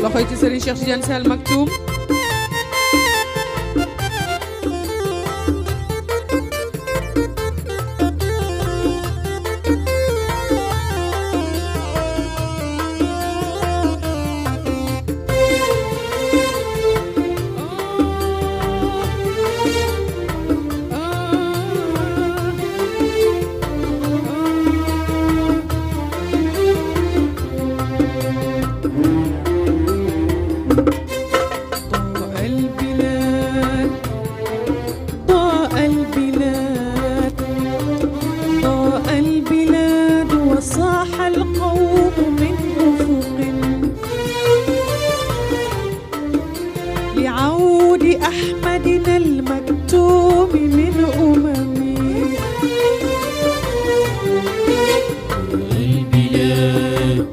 loxoy ci Serigne Cheikh Tidiane Sy Al Maktoum أحمدنا المكتوم من أممي البلاد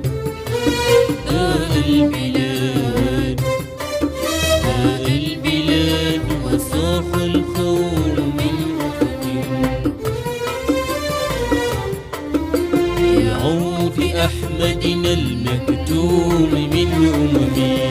البلاد البلاد وصاح الخول من يعود أحمدنا المكتوم من أممي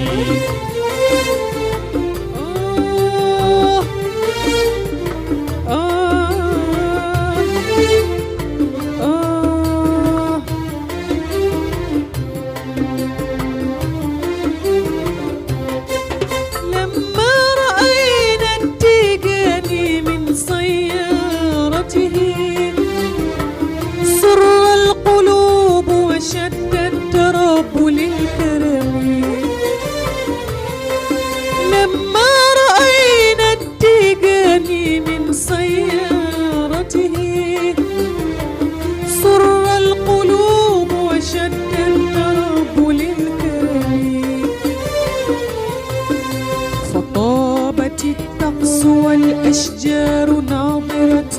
والأشجار ناظرة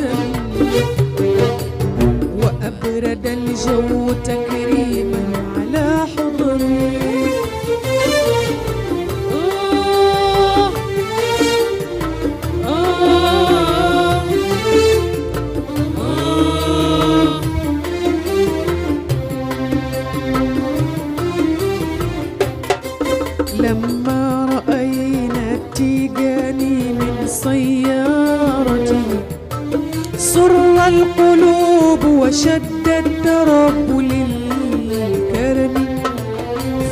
وأبرد الجو تكريما على حضري لما رأينا التيجاني من سيارتي سر القلوب وشد الترب للكرم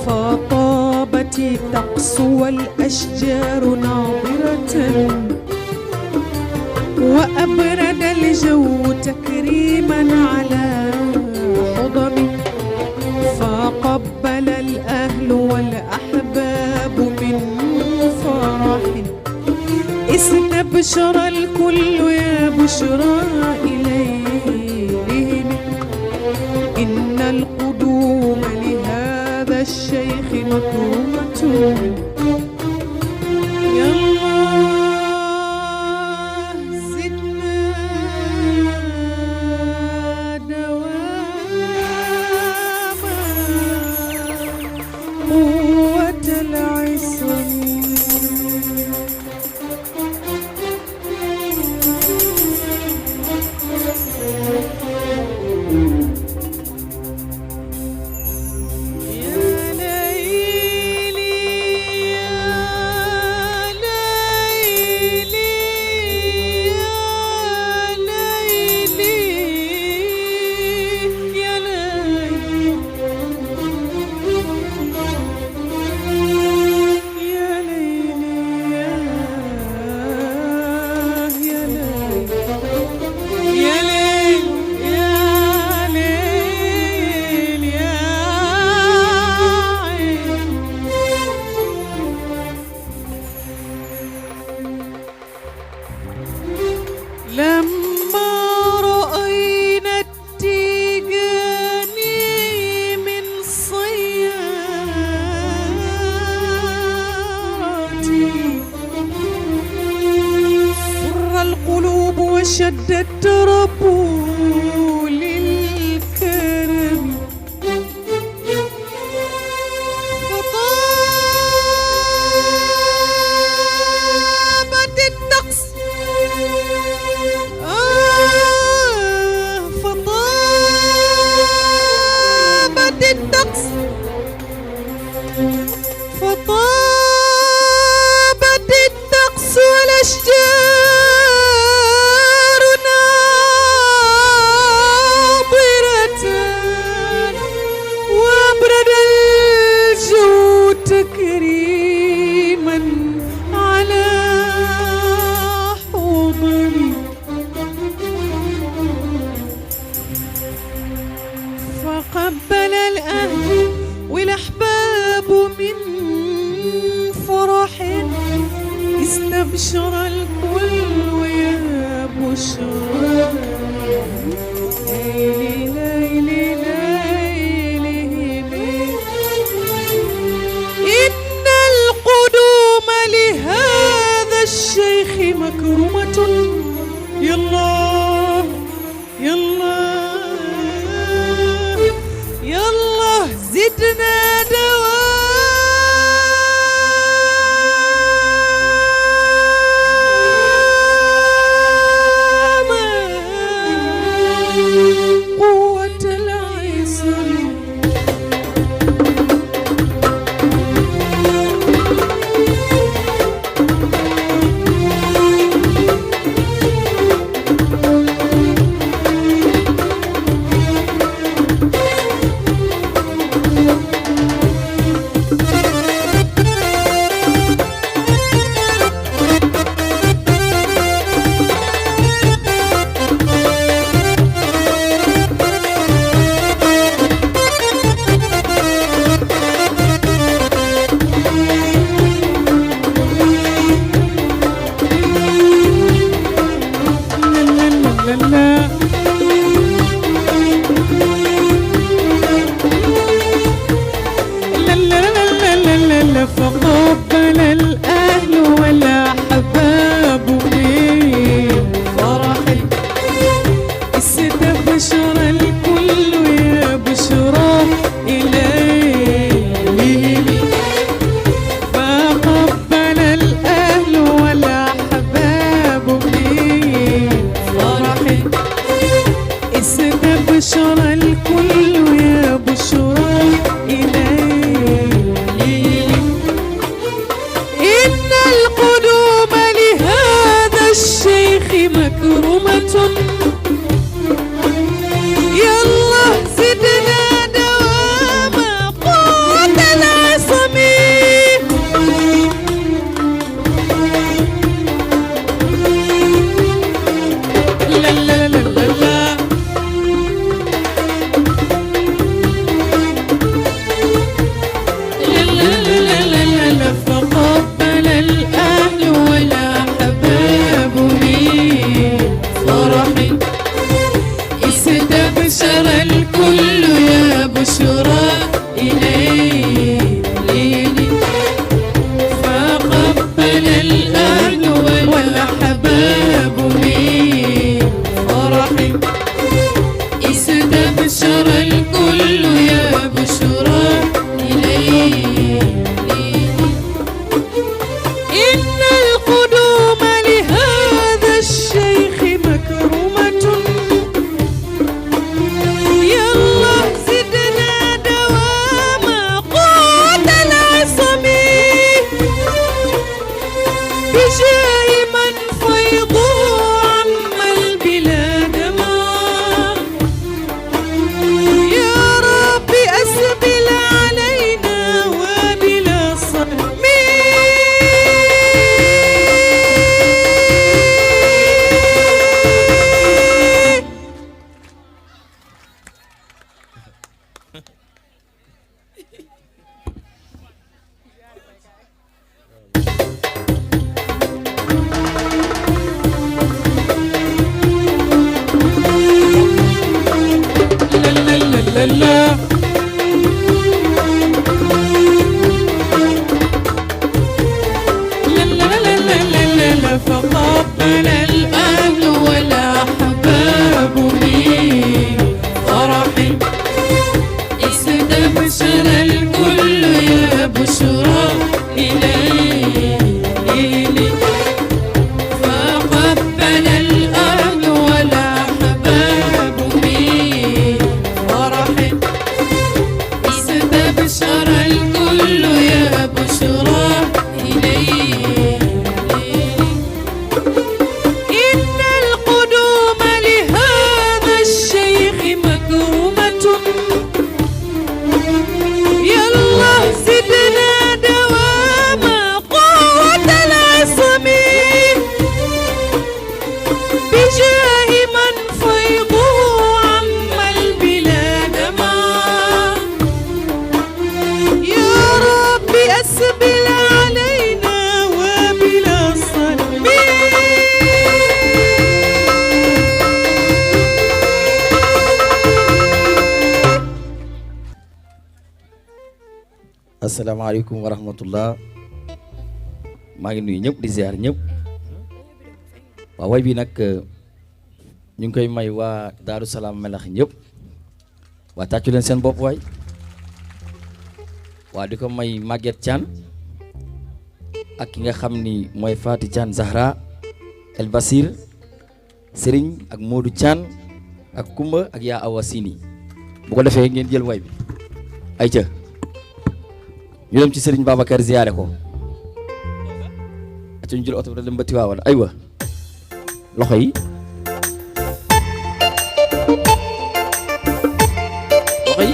فطابت الطقس والأشجار ناظرة وأبرد الجو تكريما على حضمي فقبل الأهل والأحباب من فرح استبشر الكل يا بشرى إليهم إن القدوم لهذا الشيخ مكرمة يا الله زدنا دواما قوة العصر لما رأينا التيجاني من سيارتي سر القلوب وشد الترب للكرم فطابت الطقس فطابت الطقس فقبل الأهل والأحباب من فرح، استبشر الكل ويا بشرى. ليلي ليلي ليلي إن القدوم لهذا الشيخ مكرمة. يالله يالله يالله زدنا دواما قوة العصر. asalaamaaleykum wa rahmatullah maa ngi nuyu ñëpp di ziar ñëpp waaw way bi nag ñu ngi koy may waa Daaru Salaam Melax ñëpp waa tàccu leen seen bopp waay waa di ko may Maguette Thian ak ki nga xam ni mooy Fatou Thian Zahra El Basir Serigne ak Modou Thian ak Kumba ak yaa Awa Sini bu ko defee ngeen jël way bi ay ca ñu dem ci Serigne Babacar ziyaare ko aca ñu jël oto bi dem ba Tiwaawan aywa loxo yi loxo yi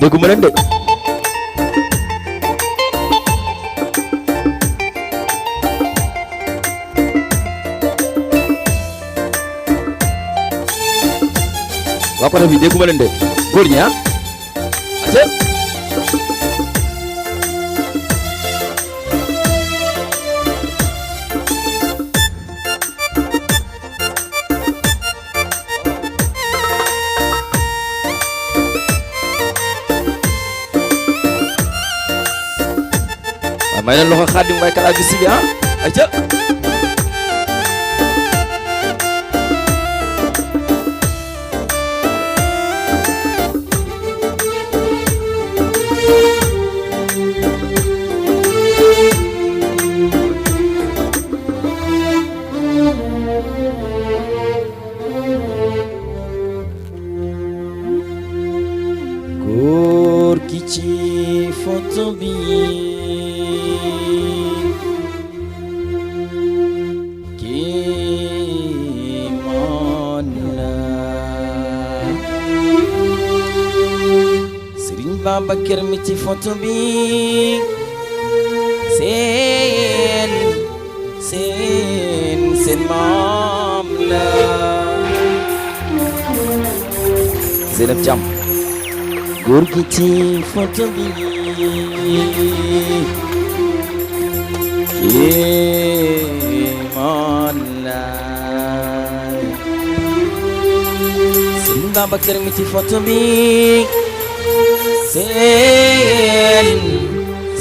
dégguma leen de waa côté bi dégguma leen de góor ñi ah aca waaw may leen loxo Xaadim waaye kala bi sibi ah aca góor gi ci photo bi kii moon la Serigne Babacar mi ci photo bi seen maam la Zeynab Thiam góor gi ci photo bi man la Serigne Babacar mi ci photo bi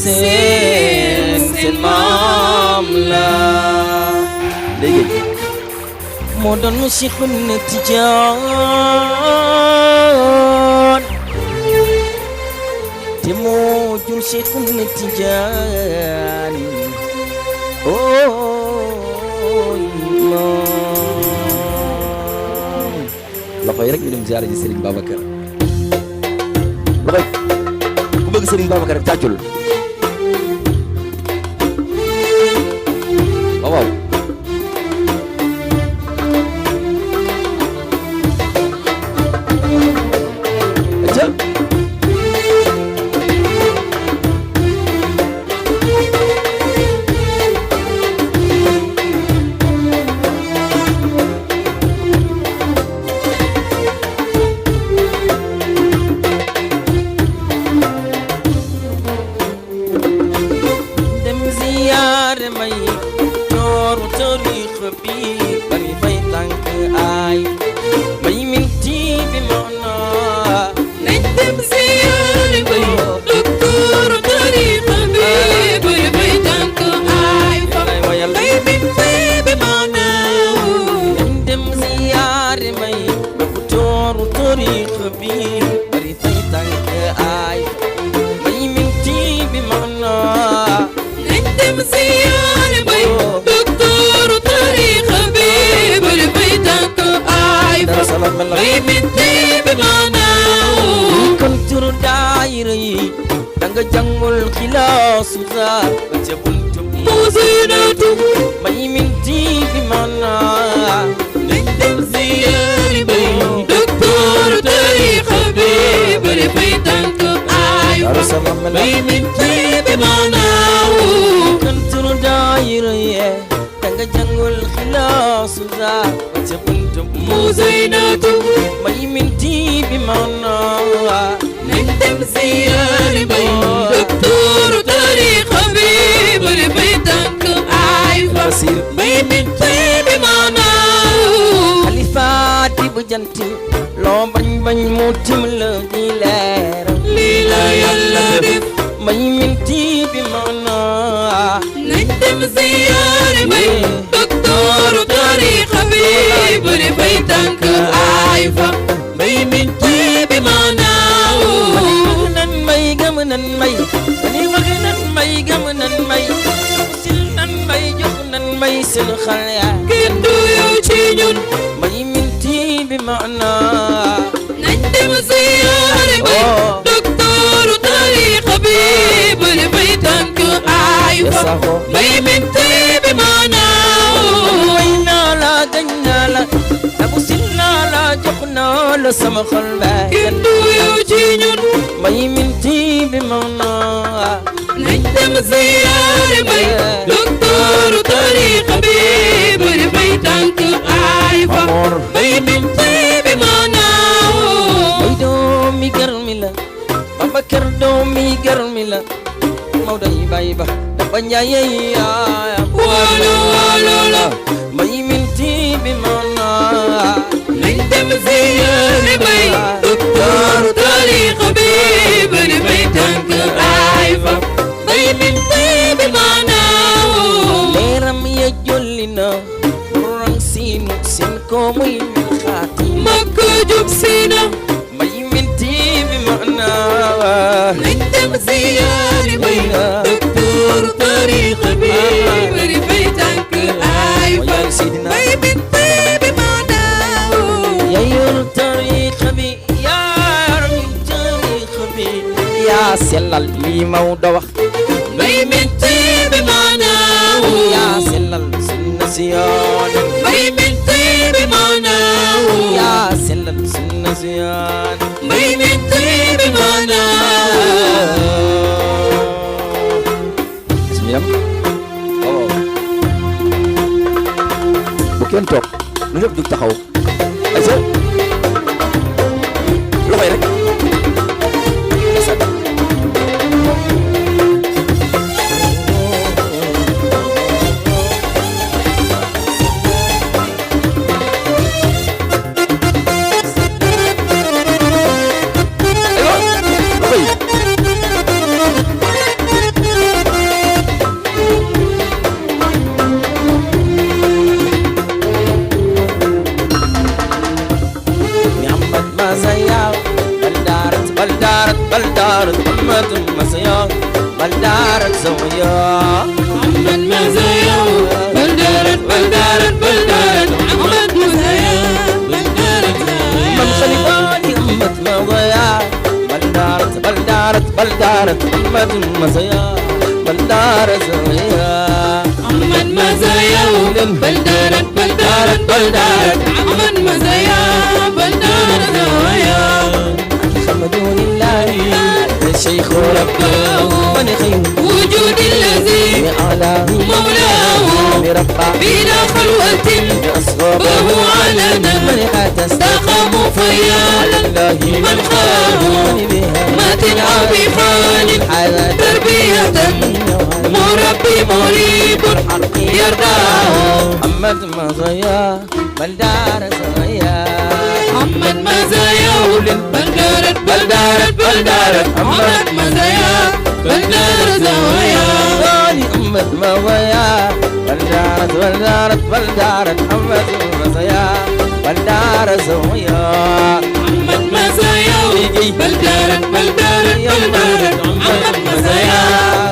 seen maam la léegi moo doon Cheikhul Tijaan te moo jur Cheikhul Tijaan loxo yi rek ñu dem ziyaare ji Serigne Babacar loxo ku bëgg Serigne Babacar rek tàccul waaw waaw danga jàngul xilaasu za ba ca buntu muzinatu may minti bi mana nañ dem ziyaari bay docteur tariqa bi bari fay tànk ay may minti bi mana kan turu daayira ye danga jàngul xilaasu za ba ca buntu muzinatu may minti bi mana nañ dem ziyaari bay docteur tariqa bi bari fay tànk ay bay minti bi mana xalifa di bu jant loo bañ bañ mu tim la di leeral lii la yàlla def may minti bi maanaa nañ dem ziyaare bay doktooru tariqa bi bari fay tànk ay fa may minti bi maanaaw nan may gëm nan may ni wax nan may gëm nan may sil nan may jox nan may seen xal yaa kenn du yow ci ñun may minti bi maanaa nañ dem ziyaare bay doktooru tariqa bi bari fay tànk ay fa may minti bi maanaa way naa la gañ naa la abu sil naa la jox naa la sama xol baa kenn du yow ci ñun may minti bi maanaa nañ dem ziyaare bay doktooru tariqa bi bari fay tànk ay fa may minti bi maanaaw ay doomi garmi la Babakar doomi garmi la Maodo yi bàyyi ba dafa njaaye yaayam walo walo la may minti bi maanaa nañ dem ziyaare bay doktooru tariqa bi bari fay tànk ay fa bay minti bi maanaaw leeram ya jolli na rang siinu seen ko muy min xaati Makka jub si na may minti bi maanaa nañ dem ziyaare bay doktooru tariqa bi bari fay tànk ay fa bay minti bi maanaaw yaayul tariqa bi yaayul tariqa bi yaa sellal lii Maodo wax bay minti bi maanaaw yaa sellal sunna si yoon bay minti bi maanaaw yaa sellal sunna si yoon bay minti bi maanaaw bismillah bu kenn toog lu ñëpp jug taxaw ay sa loxoy rek بلدارة أمة مسيا بلدارة زويا محمد مزايا بلدارة محمد مزايا بلدارة زايا من خلفاني أمة مويا بلدارة أمة مسيا بلدارة زويا محمد مزايا بلدارة محمد مزايا بلدارة زايا الحمد لله الشيخ رباه من خير وجود الذي أعلاه مولاه بربا بلا خلوة بأصحابه وهو علنا من حتى استقاموا فيا الله من خانوا من بها مات أو بحال الحياة تربية مربي مريب يرضاه محمد مزايا بلدارة زايا محمد مزايا بلدارة محمد مزايا بلدارة زوايا أمة مزايا بلدارة محمد مزايا بلدارة زايا محمد مزايا بلدارة محمد مزايا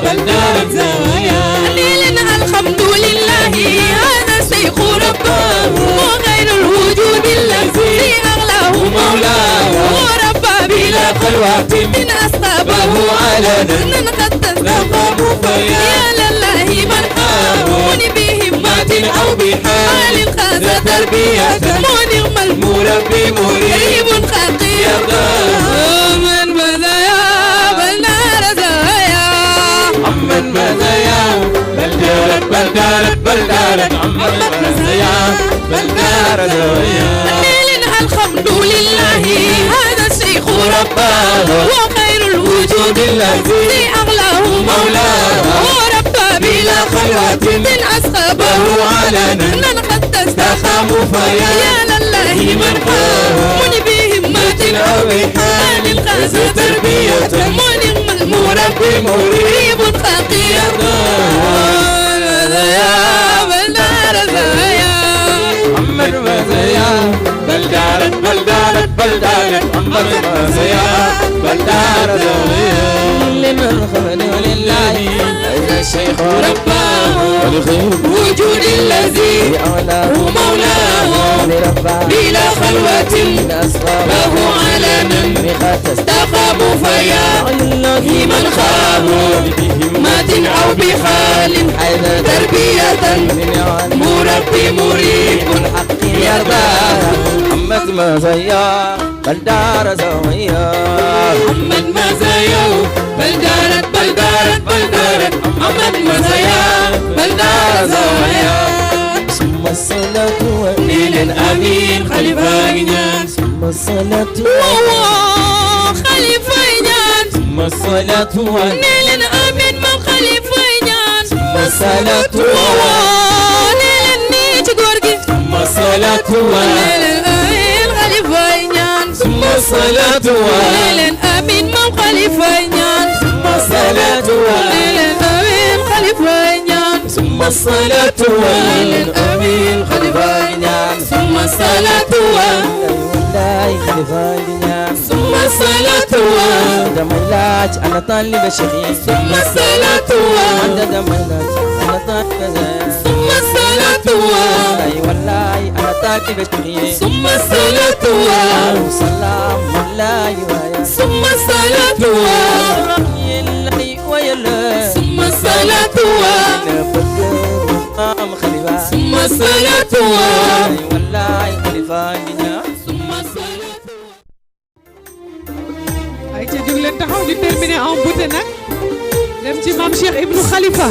بلدارة زوايا ليلنا الحمد لله هذا الشيخ رباه وغير الوجود الذي أغلاه مولاه وربى بلا خلوة من أصحابه علنا من قد تستقاموا فيا يا لله من حاول بهمات أو بحال خاز تربية ونعم المربي مريب خطير من مزايا بلدار زايا محمد مزايا بلدارة محمد مزايا بلدارة زايا ليلنا الحمد لله هذا الشيخ رباه وخير الوجود الذي أغلاه مولاه وربى بلا خلوة من أصحابه علنا من قد تستقاموا فيا يا لله من قام بهم أو بحال خاز تربية مربي مريب خقير يا بلدار زايا محمد مزايا بلدارت بلدارت بلدارت محمد مزايا بلدار زايا لمن خمد لله الشيخ رباه وجود الذي هو مولاه بلا خلوة له علما استقام فيا من خاب مات أو بحال تربية مربي مريب الحق يرضى محمد مزايا بلدار زاوية محمد مزايا بلدارت بلدارت بلدارت محمد مزايا بلدار زاوية ثم الصلاة والليل الأمين خليفة جنان ثم الصلاة خليفة جنان ثم الصلاة والليل الأمين من خليفة جنان ثم الصلاة والليل النيت غورجي ثم الصلاة والليل الأمين خليفة جنان ثم الصلاة والليل الأمين من خليفة جنان ثم الصلاة والليل الأمين خليفة جنان ثم الصلاة والأمين خليفة جنان ثم الصلاة والله خليفة جنان ثم الصلاة دميلات أنا طالب شيخي ثم الصلاة عدد دميلات أنا طالب ثم الصلاة والله أنا طالب شيخي ثم الصلاة والسلام والله ويا ثم الصلاة ويلا ثم الصلاة ثم الصلاة والله خليفة ثم الصلاة ay ca jóg leen taxaw di terminer en beauté nag dem ci Mame Cheikh Ibnou Khalifa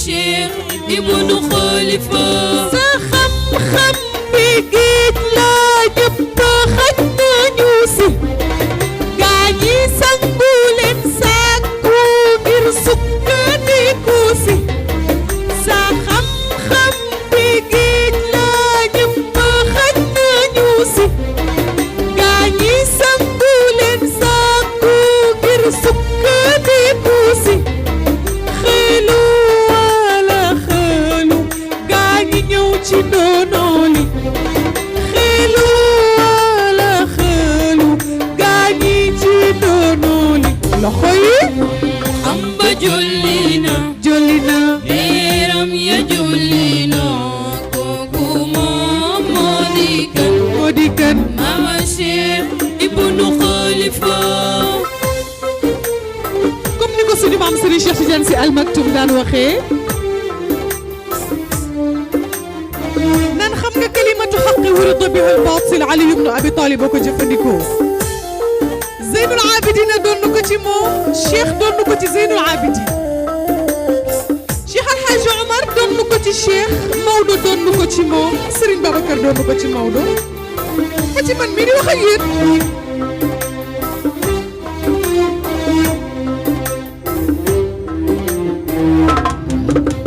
Cheikh Ibnu Khalifa sa xam-xam bi géej la ñëpp xaj nañu si gaa ñi sangu leen sàkku ngir sukkandiku si sa xam-xam bi géej la ñëpp xaj nañu si gaa ñi sangu leen sàkku ngir sukkandiku si xelu wala xelu gaa ñi ñëw ci ndonooli xelu wala xelu gaa ñi ci ndonooli loxo yi Amba julli na jolli na leeram ya julli na kooku moom moo di kan moo di kan Mama Cheikh Ibnu Khalifa comme ni ko suñu maam Serigne Cheikh Tidiane Sy Al Maktoum daan waxee naan xam nga kalimatu xaqi wurida biha al batil Ali ibn Abi Talib boo ko jëfandikoo Zeynul Abidina doon na ko ci moom Cheikh doon na ko ci Zeynul Abidin Cheikh Al Hadj Omar doon na ko ci Cheikh Maodo doon na ko ci moom Serigne Babacar doon na ko ci Maodo ba ci man mii di wax ak yéen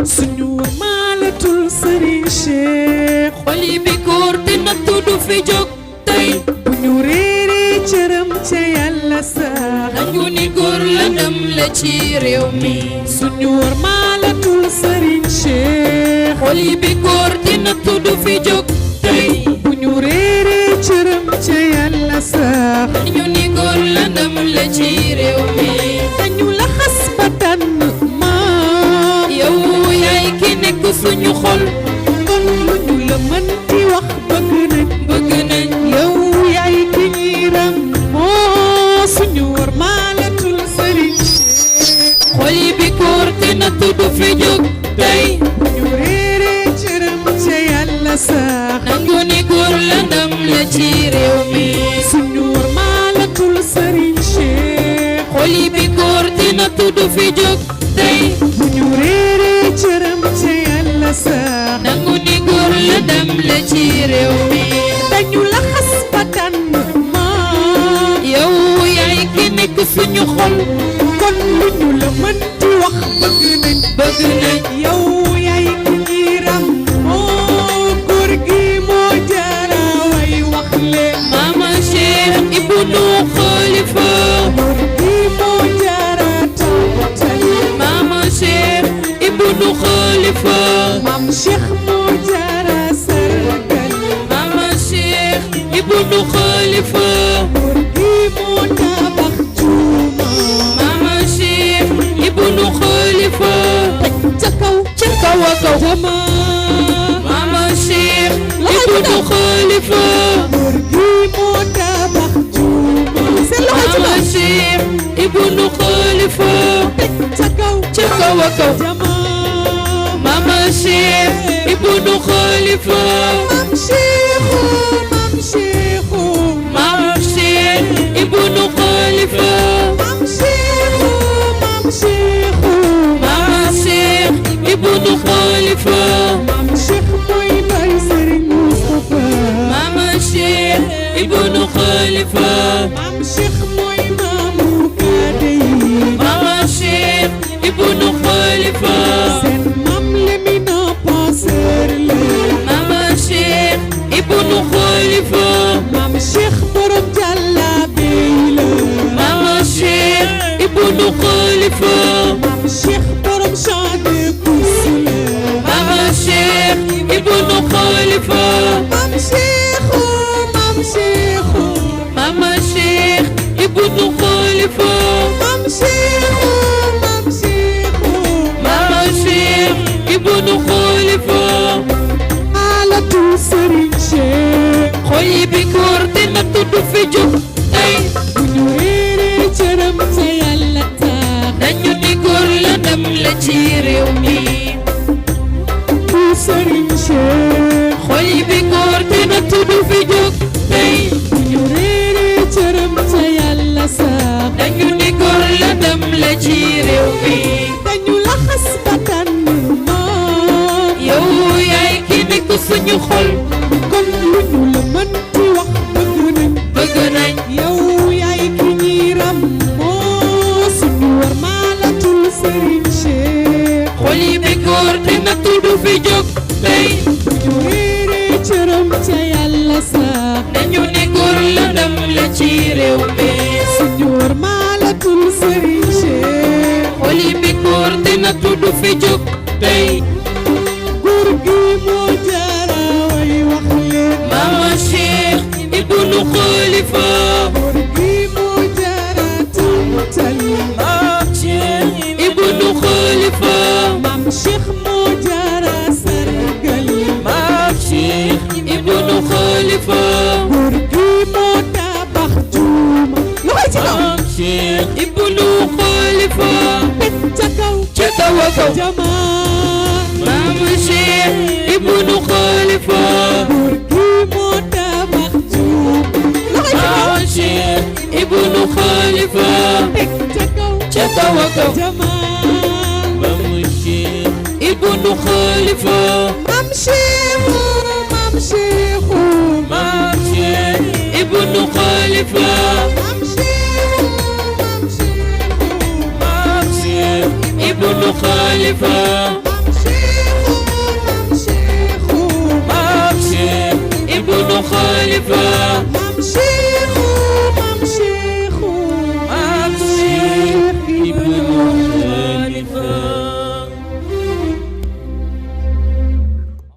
suñu maalatul Serigne Cheikh xoli bi góor dina tudd fi jóg tey bu ñu réeree cëram ca yàlla sax nañu ni góor la ndam la ci réew mi suñu maalatul Serigne Cheikh xoli bi góor dina tudd fi jóg tey bu ñu réeree cëram ca yàlla sax nañu ni góor la ndam la ci réew mi dañu la xas ba tànn ma yow yaay ki nekk suñu xol kon lu ñu la mën di wax bëgg nañ yow yaay ki ñiram moo suñu maalatul Serigne Cheikh xoli bi góor dina tudd fi jóg tey bu ñu réeree cëram ca yàlla sax nañu ni góor la ndam la ci réew mi suñu maalatul Serigne Cheikh xoli bi góor dina tudd fi jóg tey bu ñu réeree cëram ca yàlla sax nangu ni góor la ndam la ci réew mi dañu la xas ba tànn ma yow yaay ki nekk suñu xol kon lu ñu la mën di wax bëgg nañ yow yaay ki ñiram moo góor gi moo jara way wax leen Mama Cheikh Ibnu Khalifa góor gi moo jara tàmbali Mama Cheikh Ibnu Khalifa maam Cheikh moo jara sargal Mama Cheikh Ibnu Khalifa góor gi moo tabax juuma Mama Cheikh Ibnu Khalifa ca kaw a kaw jama Mama Cheikh Ibnu Khalifa góor gi moo tabax juuma seen loxo ci Mama kaw Cheikh Ibnu Khalifa ca kaw a kaw jama Mama Cheikh Ibnu Khalifa maam Cheikhu maam Cheikhu Mama Cheikh Ibnu Khalifa maam Cheikhu maam Cheikhu Mama Cheikh Ibnu Khalifa maam Cheikh mooy bari Serigne Moustapha Mama Cheikh Ibnu Khalifa maam Cheikh mooy maamu kaade yi Mama Cheikh Ibnu Khalifa seen maam Lamine Passeur la Mama Cheikh Ibnu Khalifa maam Cheikh borom jàllabe la Mama Cheikh Ibnu Khalifa maam Cheikh borom champ de course la Mama Cheikh Ibnu Khalifa maam Cheikhu maam Cheikhu Mama Cheikh Ibnu Khalifa maam Cheikhu maam Cheikhu Mama Cheikh Ibnu Khalifa alatul Serigne Cheikh xol yi bi góor dina tudd fi jóg tey bu ñu réeree cëram ca yàlla tax dañu ni góor la ndam la ci réew mi bu Serigne Cheikh xol yi bi góor dina tudd fi jóg tey bu ñu réeree cëram ca yàlla sax dañu ni góor la ndam la ci réew mi dañu laxas ba tànn Serigne Cheikh xoli bekkoor te nattu du fi jóg tey ñu réere cëram ca yàlla sax nañu ne góor la ndam la ci réew mi suñu warmaalatul Serigne Cheikh xoli bekkoor te nattu du fi jóg tey góor gi moo jaara way wax leen Mama Cheikh ibnu Khalifa góor gi moo jaara tantal ibnu Khalifa Maam Cheikh moo jaara sargal ibnu Khalifa góor gi moo tabax juuma loxoy ci kaw ibnu Khalifa teg ca kaw ca kaw a kaw jamaa Mama Cheikh ibnu Khalifa góor gi moo tabax juuma loxoy ci kaw Mama Cheikh ibnu Khalifa teg ca kaw ca kaw a kaw jamaa Mama Cheikh ibnu Khalifa Maam Cheikh Maam Cheikh Mama Cheikh ibnu Khalifa Maam Cheikh Maam Cheikh Mama Cheikh ibnu Khalifa Maam Cheikh Maam Cheikh Mama Cheikh ibnu Khalifa